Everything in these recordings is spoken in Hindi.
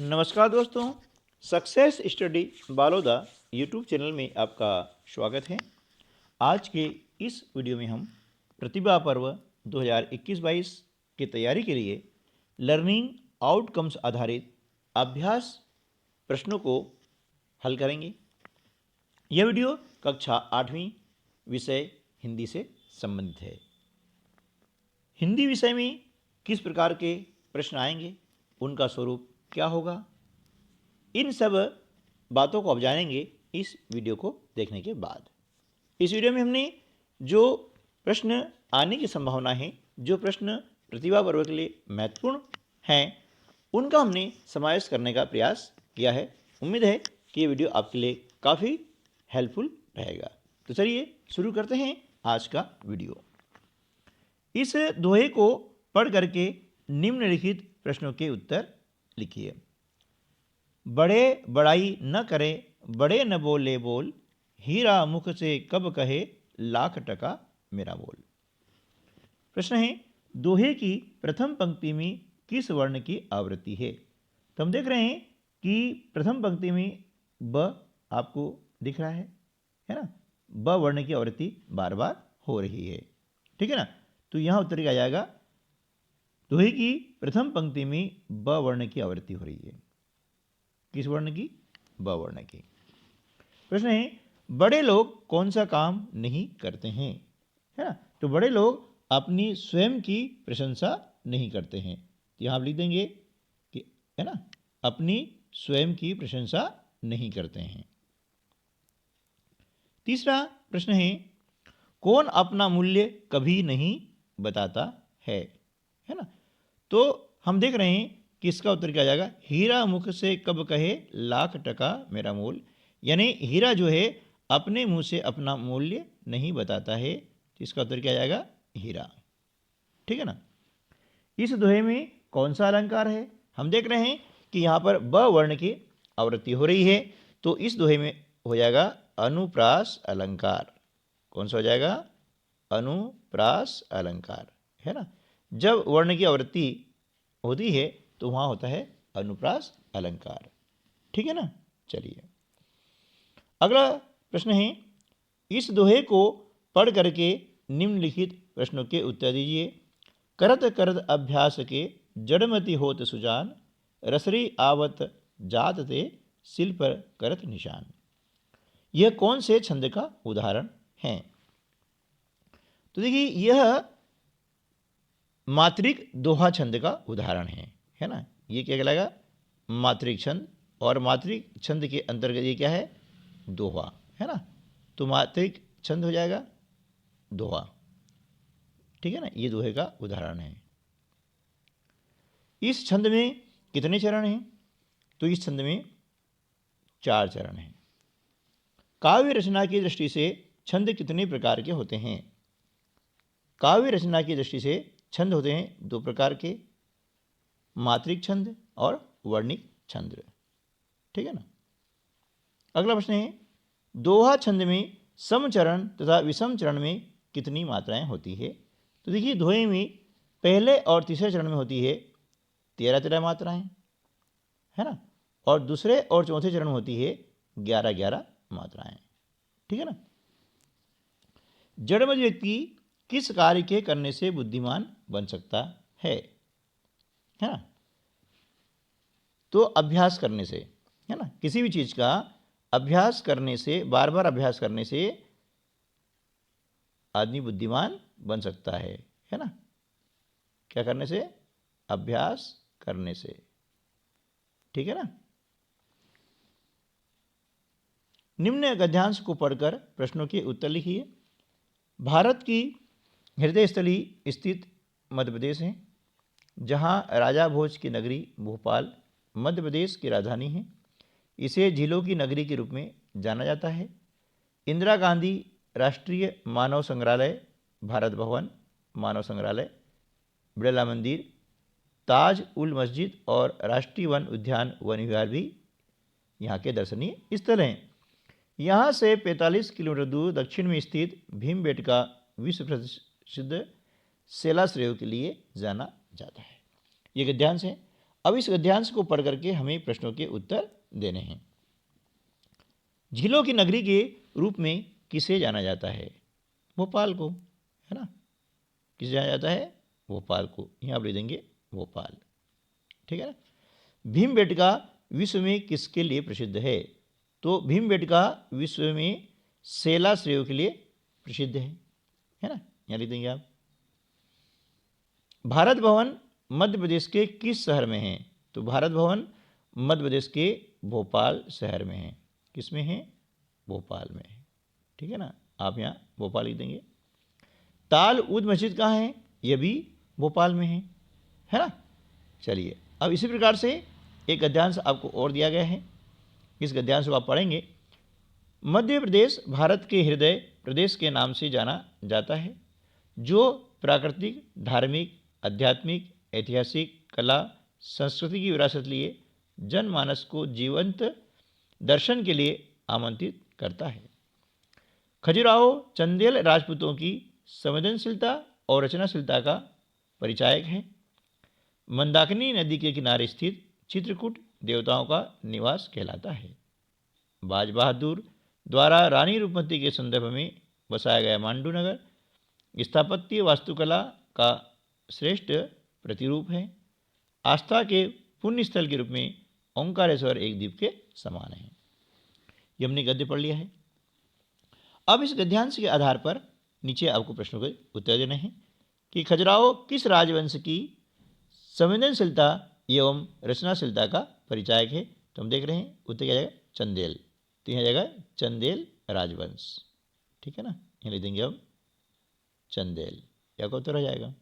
नमस्कार दोस्तों, success study Baloda YouTube channel में आपका स्वागत है। आज के इस वीडियो में हम प्रतिभा पर्व 2021-22 की तैयारी के लिए लर्निंग आउटकम्स आधारित अभ्यास प्रश्नों को हल करेंगे। यह वीडियो कक्षा 8वीं विषय हिंदी से संबंधित है। हिंदी विषय में किस प्रकार के प्रश्न आएंगे, उनका स्वरूप क्या होगा, इन सब बातों को आप जानेंगे इस वीडियो को देखने के बाद। इस वीडियो में हमने जो प्रश्न आने की संभावना है, जो प्रश्न प्रतिभा पर्व के लिए महत्वपूर्ण हैं, उनका हमने समावेश करने का प्रयास किया है। उम्मीद है कि ये वीडियो आपके लिए काफ़ी हेल्पफुल रहेगा। तो चलिए शुरू करते हैं आज का वीडियो। इस दोहे को पढ़ करके निम्नलिखित प्रश्नों के उत्तर लिखिए। बड़े बड़ाई न करे, बड़े न बोले बोल, हीरा मुख से कब कहे, लाख टका मेरा बोल। प्रश्न है, दोहे की प्रथम पंक्ति में किस वर्ण की आवृत्ति है? तो हम देख रहे हैं कि प्रथम पंक्ति में ब आपको दिख रहा है ना। ब वर्ण की आवृत्ति बार बार हो रही है, ठीक है ना। तो यहाँ उत्तर क्या आ जाएगा? दोहे की प्रथम पंक्ति में ब वर्ण की आवृत्ति हो रही है। किस वर्ण की? ब वर्ण की। प्रश्न है, बड़े लोग कौन सा काम नहीं करते हैं? है ना। तो बड़े लोग अपनी स्वयं की प्रशंसा नहीं करते हैं। यहाँ आप लिख देंगे कि है ना, अपनी स्वयं की प्रशंसा नहीं करते हैं। तीसरा प्रश्न है, कौन अपना मूल्य कभी नहीं बताता है ना। तो हम देख रहे हैं कि इसका उत्तर क्या आ जाएगा? हीरा मुख से कब कहे, लाख टका मेरा मोल। यानी हीरा जो है अपने मुंह से अपना मूल्य नहीं बताता है। तो इसका उत्तर क्या आ जाएगा? हीरा, ठीक है ना। इस दोहे में कौन सा अलंकार है? हम देख रहे हैं कि यहाँ पर ब वर्ण की आवृत्ति हो रही है। तो इस दोहे में हो जाएगा अनुप्रास अलंकार। कौन सा हो जाएगा? अनुप्रास अलंकार, है ना। जब वर्ण की आवृत्ति होती है तो वहाँ होता है अनुप्रास अलंकार, ठीक है ना। चलिए अगला प्रश्न है, इस दोहे को पढ़ करके निम्नलिखित प्रश्नों के उत्तर दीजिए। करत करत अभ्यास के, जड़मति होत सुजान, रसरी आवत जात ते, सिल पर करत निशान। यह कौन से छंद का उदाहरण है? तो देखिए, यह मात्रिक दोहा छंद का उदाहरण है ना। ये क्या कहलाएगा? मात्रिक छंद। और मात्रिक छंद के अंतर्गत ये क्या है? दोहा, है ना। तो मात्रिक छंद हो जाएगा दोहा, ठीक है ना। ये दोहे का उदाहरण है। इस छंद में कितने चरण हैं? तो इस छंद में 4 चरण हैं। काव्य रचना की दृष्टि से छंद कितने प्रकार के होते हैं? काव्य रचना की दृष्टि से छंद होते हैं 2 प्रकार के, मात्रिक छंद और वर्णिक छंद, ठीक है ना। अगला प्रश्न है, दोहा छंद में सम चरण तथा विषम चरण में कितनी मात्राएं होती है? तो देखिए, दोहे में पहले और तीसरे चरण में होती है 13-13 मात्राएं, है ना। और दूसरे और चौथे चरण में होती है 11-11 मात्राएं, ठीक है ना। जड़मत व्यक्ति किस कार्य के करने से बुद्धिमान बन सकता है ना। तो अभ्यास करने से, है ना। किसी भी चीज का अभ्यास करने से, बार बार अभ्यास करने से आदमी बुद्धिमान बन सकता है ना। क्या करने से? अभ्यास करने से, ठीक है ना। निम्न गद्यांश को पढ़कर प्रश्नों के उत्तर लिखिए। भारत की हृदय स्थली स्थित मध्य प्रदेश है, जहाँ राजा भोज की नगरी भोपाल मध्य प्रदेश की राजधानी है। इसे झीलों की नगरी के रूप में जाना जाता है। इंदिरा गांधी राष्ट्रीय मानव संग्रहालय, भारत भवन मानव संग्रहालय, बिड़ला मंदिर, ताज उल मस्जिद और राष्ट्रीय वन उद्यान वन विहार भी यहाँ के दर्शनीय स्थल हैं। यहाँ से 45 किलोमीटर दूर दक्षिण में स्थित भीमबेटका विश्व प्रसिद्ध शैलाश्रयों के लिए जाना जाता है। ये गद्यांश है। अब इस गद्यांश को पढ़ करके हमें प्रश्नों के उत्तर देने हैं। झीलों की नगरी के रूप में किसे जाना जाता है? भोपाल को, है ना। किसे जाना जाता है? भोपाल को। यहाँ आप लिख देंगे भोपाल, ठीक है ना। भीमबेटका विश्व में किसके लिए प्रसिद्ध है? तो भीमबेटका विश्व में शैलाश्रयों के लिए प्रसिद्ध है ना। यहाँ लिख देंगे आप। भारत भवन मध्य प्रदेश के किस शहर में है? तो भारत भवन मध्य प्रदेश के भोपाल शहर में है। किस में है? भोपाल में है, ठीक है ना। आप यहाँ भोपाल लिख देंगे। ताल उद मस्जिद कहाँ है? यह भी भोपाल में है ना। चलिए, अब इसी प्रकार से एक गद्यांश आपको और दिया गया है। इस गद्यांश को आप पढ़ेंगे। मध्य प्रदेश भारत के हृदय प्रदेश के नाम से जाना जाता है, जो प्राकृतिक, धार्मिक, आध्यात्मिक, ऐतिहासिक, कला, संस्कृति की विरासत लिए जनमानस को जीवंत दर्शन के लिए आमंत्रित करता है। खजुराहो चंदेल राजपूतों की संवेदनशीलता और रचनाशीलता का परिचायक है। मंदाकिनी नदी के किनारे स्थित चित्रकूट देवताओं का निवास कहलाता है। बाज बहादुर द्वारा रानी रूपमती के संदर्भ में बसाया गया मांडू नगर स्थापत्य वास्तुकला का श्रेष्ठ प्रतिरूप है। आस्था के पुण्य स्थल के रूप में ओंकारेश्वर एक द्वीप के समान है। ये हमने गद्य पढ़ लिया है। अब इस गद्यांश के आधार पर नीचे आपको प्रश्नों के उत्तर देने हैं कि खजुराहो किस राजवंश की संवेदनशीलता एवं रचनाशीलता का परिचायक है? तो हम देख रहे हैं उत्तर क्या जाएगा? चंदेल। तो यहाँ जाएगा चंदेल राजवंश, ठीक है ना। यहाँ लिख देंगे हम चंदेल, या का उत्तर हो जाएगा,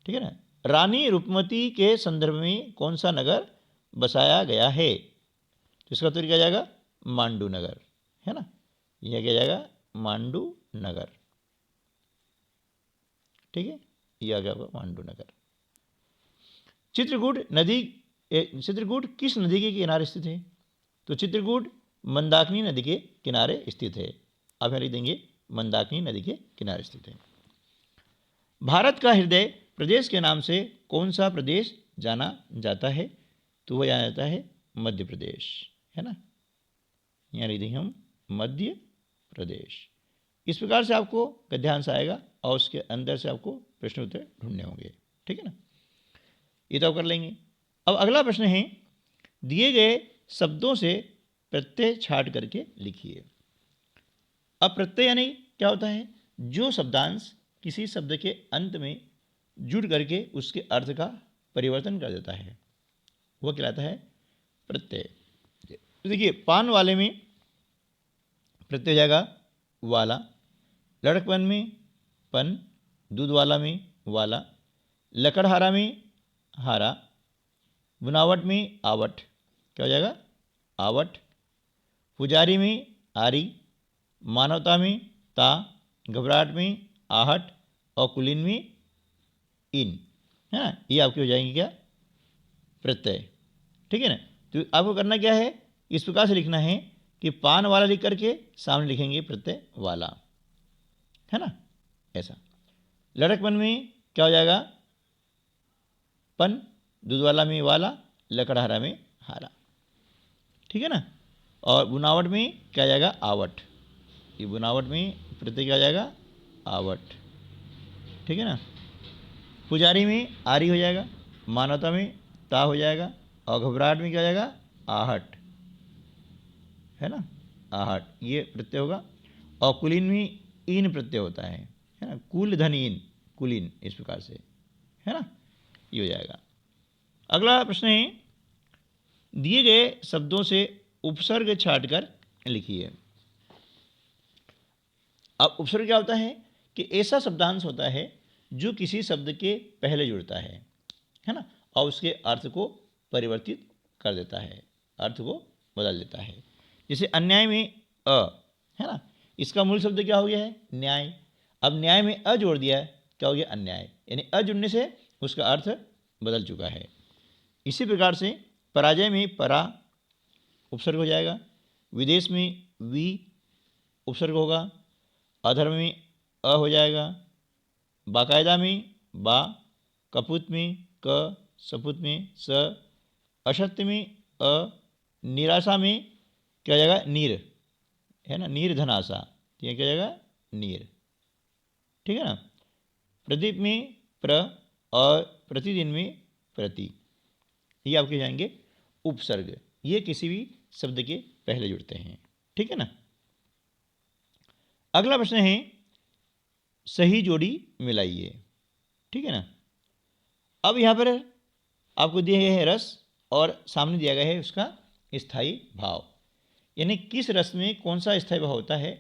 ठीक है ना। रानी रूपमती के संदर्भ में कौन सा नगर बसाया गया है? तो इसका उत्तर क्या जाएगा? मांडू नगर, है ना। यह क्या जाएगा? मांडू नगर, ठीक है। यह आ गया होगा मांडू नगर। चित्रकूट किस नदी के किनारे स्थित है? तो चित्रकूट मंदाकिनी नदी के किनारे स्थित है। आप यहाँ लिख देंगे मंदाकिनी नदी के किनारे स्थित है। भारत का हृदय प्रदेश के नाम से कौन सा प्रदेश जाना जाता है? तो वह जाना जाता है मध्य प्रदेश, है ना। यहाँ लिख देंगे हम मध्य प्रदेश। इस प्रकार से आपको गद्यांश आएगा और उसके अंदर से आपको प्रश्न उत्तर ढूंढने होंगे, ठीक है ना। ये तो आप कर लेंगे। अब अगला प्रश्न है, दिए गए शब्दों से प्रत्यय छाट करके लिखिए। अब प्रत्यय यानी क्या होता है? जो शब्दांश किसी शब्द के अंत में जुड़ करके उसके अर्थ का परिवर्तन कर देता है, वह कहलाता है प्रत्यय। तो देखिए, पान वाले में प्रत्यय जाएगा वाला, लड़कपन में पन, दूध वाला में वाला, लकड़हारा में हारा, बुनावट में आवट, क्या हो जाएगा? आवट, पुजारी में आरी, मानवता में ता, घबराहट में आहट और कुलीन में इन, है ना। ये आपकी हो जाएंगी क्या? प्रत्यय, ठीक है ना। तो आपको करना क्या है? इस प्रकार से लिखना है कि पान वाला लिख करके सामने लिखेंगे प्रत्यय वाला, है ना, ऐसा। लड़कपन में क्या हो जाएगा? पन, दूध वाला में वाला, लकड़हारा में हारा, ठीक है ना। और बुनावट में क्या जाएगा? आवट। ये बुनावट में प्रत्यय क्या हो जाएगा? आवट, ठीक है ना। पुजारी में आरी हो जाएगा, मानवता में ता हो जाएगा और घबराहट में क्या हो जाएगा? आहट, है ना, आहट, ये प्रत्यय होगा। और कुलीन में इन प्रत्यय होता है ना। कुल धन इन, कुलीन, इस प्रकार से, है ना, ये हो जाएगा। अगला प्रश्न है, दिए गए शब्दों से उपसर्ग छाटकर लिखिए। अब उपसर्ग क्या होता है कि ऐसा शब्दांश होता है जो किसी शब्द के पहले जुड़ता है ना, और उसके अर्थ को परिवर्तित कर देता है, अर्थ को बदल देता है। जैसे अन्याय में अ, है ना, इसका मूल शब्द क्या हो गया है? न्याय। अब न्याय में अ जोड़ दिया है, क्या हो गया? अन्याय। यानी अ जुड़ने से उसका अर्थ बदल चुका है। इसी प्रकार से पराजय में परा उपसर्ग हो जाएगा, विदेश में वी उपसर्ग होगा, अधर्म में अ हो जाएगा, बाकायदा में बा, कपूत में क, सपूत में स, असत्य में अ, निराशा में क्या हो जाएगा नीर, है ना, नीर धनाशा, तो ये क्या हो जाएगा नीर, ठीक है ना। प्रदीप में प्र और प्रतिदिन में प्रति, ये आपके जाएंगे उपसर्ग, ये किसी भी शब्द के पहले जुड़ते हैं, ठीक है ना। अगला प्रश्न है सही जोड़ी मिलाइए, ठीक है ना। अब यहाँ पर आपको दिए गए हैं रस और सामने दिया गया है उसका स्थायी भाव, यानी किस रस में कौन सा स्थायी भाव होता है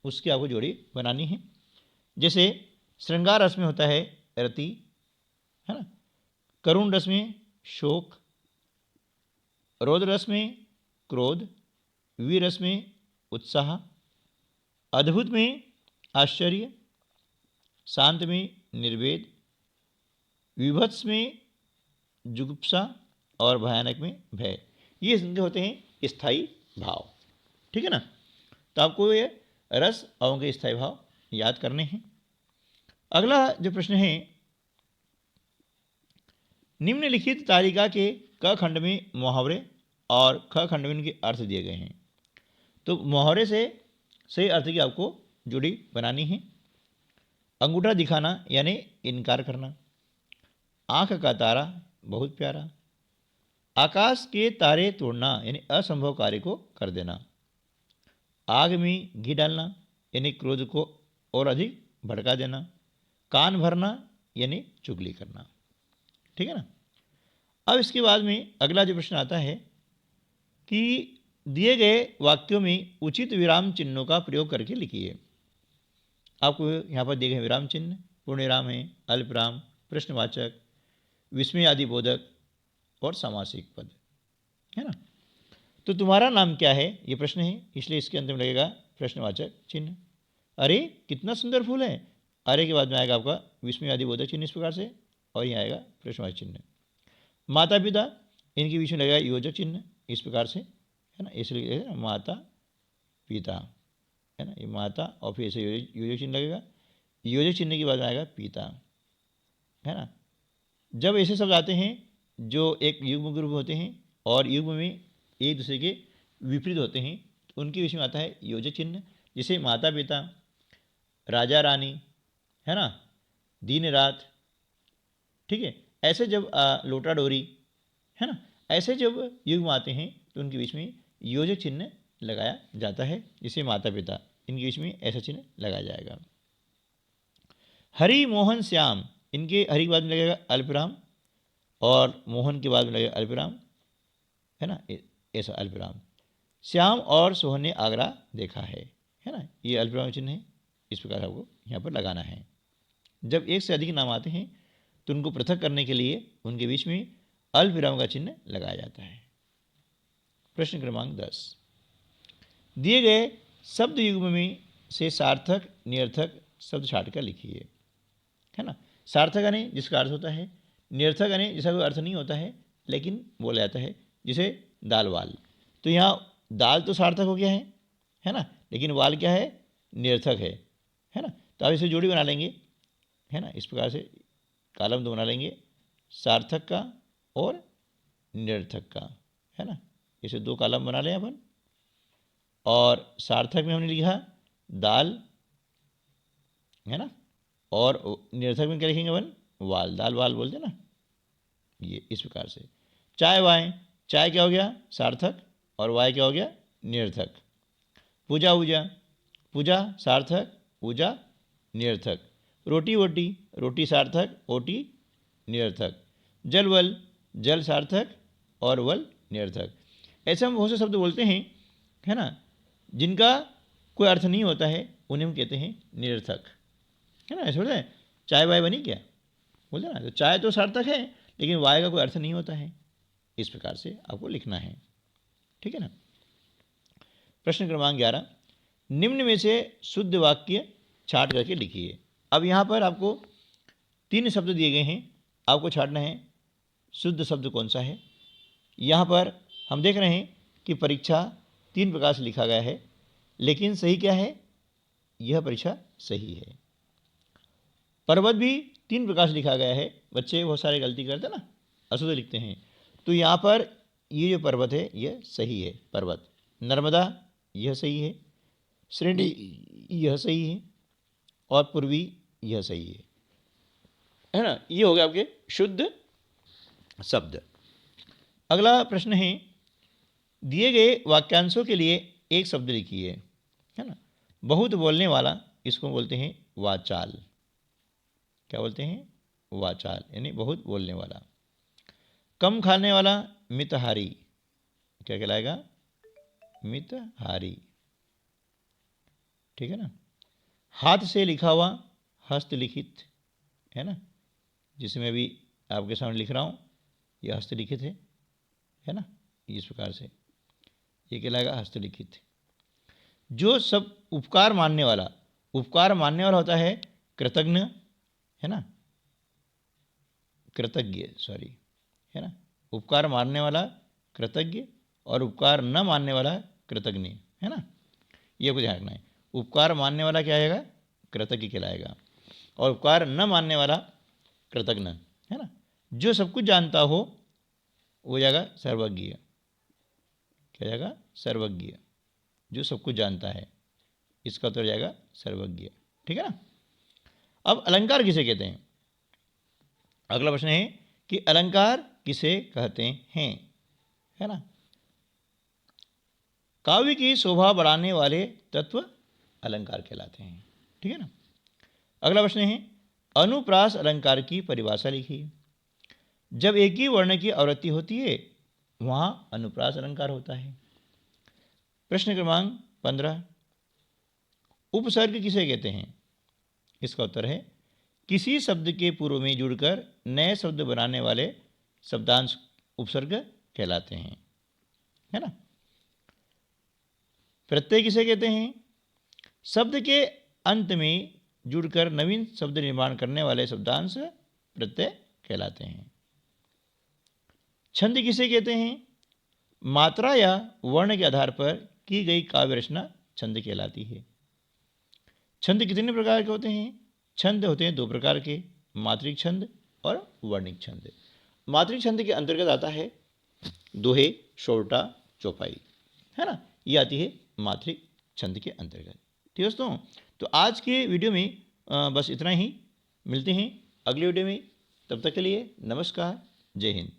उसकी आपको जोड़ी बनानी है। जैसे श्रृंगार रस में होता है रति, है ना, करुण रस में शोक, रौद्र रस में क्रोध, वीर रस में उत्साह, अद्भुत में आश्चर्य, शांत में निर्वेद, विभत्स में जुगुप्सा और भयानक में भय, ये इनके होते हैं स्थायी भाव, ठीक है ना। तो आपको ये रस और उनके स्थायी भाव याद करने हैं। अगला जो प्रश्न है, निम्नलिखित तालिका के क खंड में मुहावरे और ख खंड में इनके अर्थ दिए गए हैं। तो मुहावरे से सही अर्थ की आपको जोड़ी बनानी है। अंगूठा दिखाना यानी इनकार करना, आंख का तारा बहुत प्यारा, आकाश के तारे तोड़ना यानी असंभव कार्य को कर देना, आग में घी डालना यानी क्रोध को और अधिक भड़का देना, कान भरना यानी चुगली करना, ठीक है ना। अब इसके बाद में अगला जो प्रश्न आता है कि दिए गए वाक्यों में उचित विराम चिन्हों का प्रयोग करके लिखिए। आपको यहाँ पर दिए गए विराम चिन्ह पूर्ण विराम है, अल्प विराम, प्रश्नवाचक, विस्मय आदि बोधक और सामासिक पद, है ना। तो तुम्हारा नाम क्या है ये प्रश्न है, इसलिए इसके अंत में लगेगा प्रश्नवाचक चिन्ह। अरे कितना सुंदर फूल है, अरे के बाद में आएगा आपका विस्मय आदि बोधक चिन्ह इस प्रकार से, और यहाँ आएगा प्रश्नवाचक चिन्ह। माता पिता, इनके बीच में लगेगा योजक चिन्ह इस प्रकार से, है ना, इसलिए माता पिता, है ना, ये माता और फिर ऐसे योजक चिन्ह लगेगा, योजक चिन्ह के बाद में आएगा पिता, है ना। जब ऐसे शब्द आते हैं जो एक युग्म ग्रुप होते हैं और युग्म में एक दूसरे के विपरीत होते हैं, तो उनके बीच में आता है योजक चिन्ह, जैसे माता पिता, राजा रानी, है ना, दिन रात, ठीक है। ऐसे जब लोटा डोरी, है ना, ऐसे जब युग्म आते हैं तो उनके बीच में योजक चिन्ह लगाया जाता है, जैसे माता पिता, इनके बीच में ऐसा चिन्ह लगाया जाएगा। हरि मोहन श्याम, इनके हरि के बाद में लगेगा अल्पविराम और मोहन के बाद में लगेगा अल्पविराम, है ना, ऐसा अल्पविराम। श्याम और सोहन ने आगरा देखा है ना, ये अल्पविराम चिन्ह है, इस प्रकार आपको यहाँ पर लगाना है। जब एक से अधिक नाम आते हैं तो उनको पृथक करने के लिए उनके बीच में अल्पविराम का चिन्ह लगाया जाता है। प्रश्न क्रमांक 10, दिए गए शब्द युग्म में से सार्थक निरर्थक शब्द छाट कर लिखिए, है ना। सार्थक यानी जिसका अर्थ होता है, निरर्थक यानी जिसका कोई अर्थ नहीं होता है लेकिन बोला जाता है, जिसे दाल वाल। तो यहाँ दाल तो सार्थक हो गया है ना, लेकिन वाल क्या है, निरर्थक है ना। तो आप इसे जोड़ी बना लेंगे, है ना, इस प्रकार से कॉलम दो बना लेंगे, सार्थक का और निरर्थक का, है ना, इसे दो कॉलम बना लें अपन। और सार्थक में हमने लिखा दाल, है ना, और निरर्थक में क्या लिखेंगे अपन, वाल, दाल वाल बोलते ना, ये इस प्रकार से। चाय वाय, चाय क्या हो गया सार्थक और वाय क्या हो गया निरर्थक। पूजा वूजा, पूजा सार्थक, पूजा निरर्थक। रोटी वोटी, रोटी सार्थक, ओटी निरर्थक। जल वल, जल सार्थक और वल निरर्थक। ऐसे हम बहुत से शब्द बोलते हैं, है ना, जिनका कोई अर्थ नहीं होता है, उन्हें हम कहते हैं निरर्थक, है ना। ऐसे बोलते हैं चाय वाय बनी क्या, बोलते ना, तो चाय तो सार्थक है लेकिन वाय का कोई अर्थ नहीं होता है, इस प्रकार से आपको लिखना है, ठीक है ना। प्रश्न क्रमांक 11, निम्न में से शुद्ध वाक्य छाट करके लिखिए। अब यहाँ पर आपको 3 शब्द दिए गए हैं, आपको छाटना है शुद्ध शब्द कौन सा है। यहाँ पर हम देख रहे हैं कि परीक्षा 3 प्रकार से लिखा गया है, लेकिन सही क्या है, यह परीक्षा सही है। पर्वत भी 3 प्रकार से लिखा गया है, बच्चे बहुत सारे गलती करते ना, अशुद्ध लिखते हैं। तो यहाँ पर ये जो पर्वत है यह सही है, पर्वत। नर्मदा यह सही है, श्रेणी यह सही है, और पूर्वी यह सही है ना। ये हो गया आपके शुद्ध शब्द। अगला प्रश्न है, दिए गए वाक्यांशों के लिए एक शब्द लिखिए, है ना। बहुत बोलने वाला, इसको बोलते हैं वाचाल। क्या बोलते हैं? वाचाल, यानी बहुत बोलने वाला। कम खाने वाला मितहारी, क्या कहलाएगा? मितहारी, ठीक है ना। हाथ से लिखा हुआ हस्तलिखित, है ना, जिसमें अभी आपके सामने लिख रहा हूँ, यह हस्तलिखित है ना, इस प्रकार से ये कहलाएगा हस्तलिखित। जो सब उपकार मानने वाला, उपकार मानने वाला होता है कृतज्ञ, है ना, कृतज्ञ, सॉरी, है ना। उपकार मानने वाला कृतज्ञ, और उपकार न मानने वाला कृतज्ञ, है ना। ये कुछ ध्यान रखना है। उपकार मानने वाला क्या आएगा? कृतज्ञ कहलाएगा, और उपकार न मानने वाला कृतज्ञ, है ना। जो सब कुछ जानता हो वो जाएगा सर्वज्ञ। क्या जाएगा? सर्वज्ञ। जो सब कुछ जानता है, इसका उत्तर जाएगा सर्वज्ञ, ठीक है ना। अब अलंकार किसे कहते हैं? अगला प्रश्न है कि अलंकार किसे कहते हैं, है ना। काव्य की शोभा बढ़ाने वाले तत्व अलंकार कहलाते हैं, ठीक है ना। अगला प्रश्न है, अनुप्रास अलंकार की परिभाषा लिखिए। जब एक ही वर्ण की आवृत्ति होती है वहां अनुप्रास अलंकार होता है। प्रश्न क्रमांक 15, उपसर्ग किसे कहते हैं? इसका उत्तर है किसी शब्द के पूर्व में जुड़कर नए शब्द बनाने वाले शब्दांश उपसर्ग कहलाते हैं, है ना। प्रत्यय किसे कहते हैं? शब्द के अंत में जुड़कर नवीन शब्द निर्माण करने वाले शब्दांश प्रत्यय कहलाते हैं। छंद किसे कहते हैं? मात्रा या वर्ण के आधार पर की गई काव्य रचना छंद कहलाती है। छंद कितने प्रकार के होते हैं? छंद होते हैं 2 प्रकार के, मात्रिक छंद और वर्णिक छंद। मात्रिक छंद के अंतर्गत आता है दोहे, सोरठा, चौपाई, है ना, ये आती है मात्रिक छंद के अंतर्गत। ठीक है दोस्तों, तो आज के वीडियो में बस इतना ही। मिलते हैं अगले वीडियो में, तब तक के लिए नमस्कार, जय हिंद।